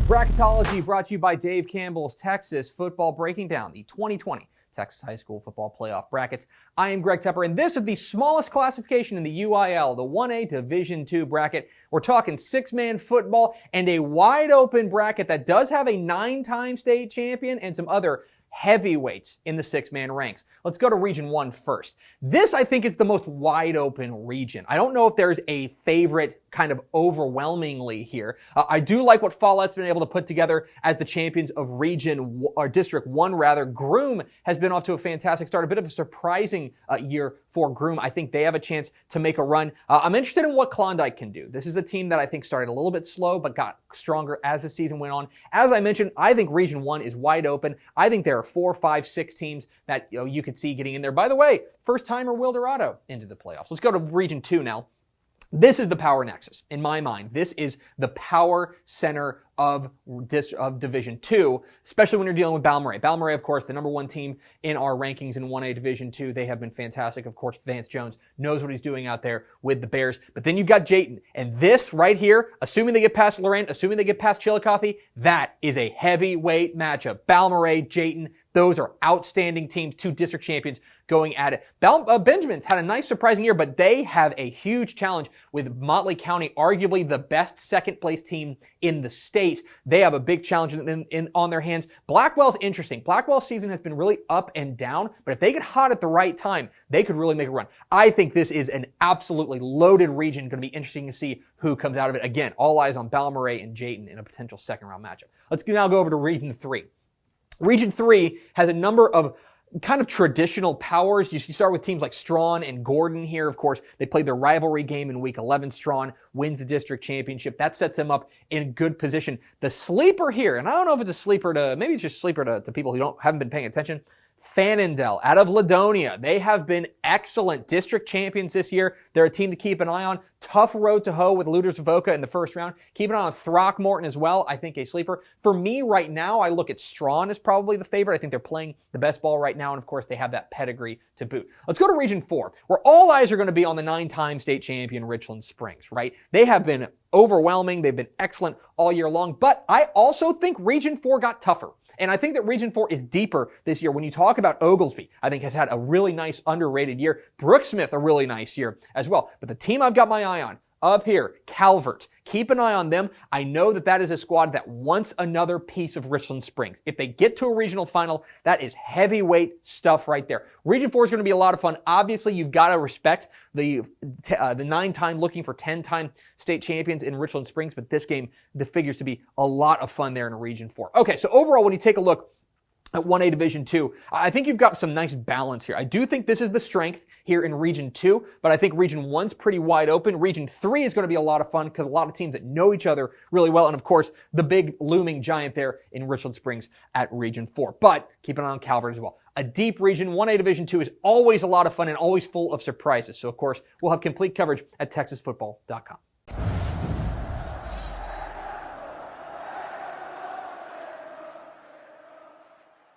Bracketology brought to you by Dave Campbell's Texas Football, breaking down the 2020 Texas High School Football Playoff brackets. I am Greg Tepper, and this is the smallest classification in the UIL, the 1A Division II bracket. We're talking six-man football and a wide-open bracket that does have a 9-time state champion and some other heavyweights in the six-man ranks. Let's go to Region 1 first. This, I think, is the most wide-open region. I don't know if there's a favorite kind of overwhelmingly here. I do like what Follett's been able to put together as the champions of District 1 rather. Groom has been off to a fantastic start, a bit of a surprising year for Groom. I think they have a chance to make a run. I'm interested in what Klondike can do. This is a team that I think started a little bit slow but got stronger as the season went on. As I mentioned, I think Region 1 is wide open. I think there are 4, 5, 6 teams that you could see getting in there. By the way, first-timer Will Dorado into the playoffs. Let's go to Region 2 now. This is the power nexus, in my mind. This is the power center of Division 2, especially when you're dealing with Balmorhea. Balmorhea, of course, the number 1 team in our rankings in 1A Division 2. They have been fantastic. Of course, Vance Jones knows what he's doing out there with the Bears. But then you've got Jayton. And this right here, assuming they get past Lorraine, assuming they get past Chillicothe, that is a heavyweight matchup. Balmorhea, Jayton, those are outstanding teams, 2 district champions going at it. Benjamin's had a nice surprising year, but they have a huge challenge with Motley County, arguably the best second-place team in the state. They have a big challenge on their hands. Blackwell's interesting. Blackwell's season has been really up and down, but if they get hot at the right time, they could really make a run. I think this is an absolutely loaded region. Going to be interesting to see who comes out of it. Again, all eyes on Balmorhea and Jayton in a potential second-round matchup. Let's now go over to Region 3. Region 3 has a number of kind of traditional powers. You start with teams like Strawn and Gordon here. Of course, they played their rivalry game in Week 11. Strawn wins the district championship. That sets them up in good position. The sleeper here, and I don't know if it's a sleeper maybe it's just a sleeper to people who haven't been paying attention, Fannendel out of Ladonia. They have been excellent district champions this year. They're a team to keep an eye on. Tough road to hoe with Luders Avoca in the first round. Keep an eye on Throckmorton as well. I think a sleeper. For me right now, I look at Strawn as probably the favorite. I think they're playing the best ball right now, and of course they have that pedigree to boot. Let's go to Region 4, where all eyes are going to be on the 9-time state champion Richland Springs, right? They have been overwhelming. They've been excellent all year long, but I also think Region 4 got tougher. And I think that Region 4 is deeper this year. When you talk about Oglesby, I think has had a really nice underrated year. Brooksmith, a really nice year as well. But the team I've got my eye on up here, Calvert. Keep an eye on them. I know that is a squad that wants another piece of Richland Springs. If they get to a regional final, that is heavyweight stuff right there. Region 4 is going to be a lot of fun. Obviously, you've got to respect the 9-time looking for 10-time state champions in Richland Springs, but this game, the figures to be a lot of fun there in Region 4. Okay, so overall, when you take a look at 1A Division 2, I think you've got some nice balance here. I do think this is the strength here in Region 2, but I think Region 1's pretty wide open. Region 3 is going to be a lot of fun because a lot of teams that know each other really well, and of course, the big looming giant there in Richland Springs at Region 4. But keep an eye on Calvert as well. A deep region, 1A Division 2 is always a lot of fun and always full of surprises. So of course, we'll have complete coverage at TexasFootball.com.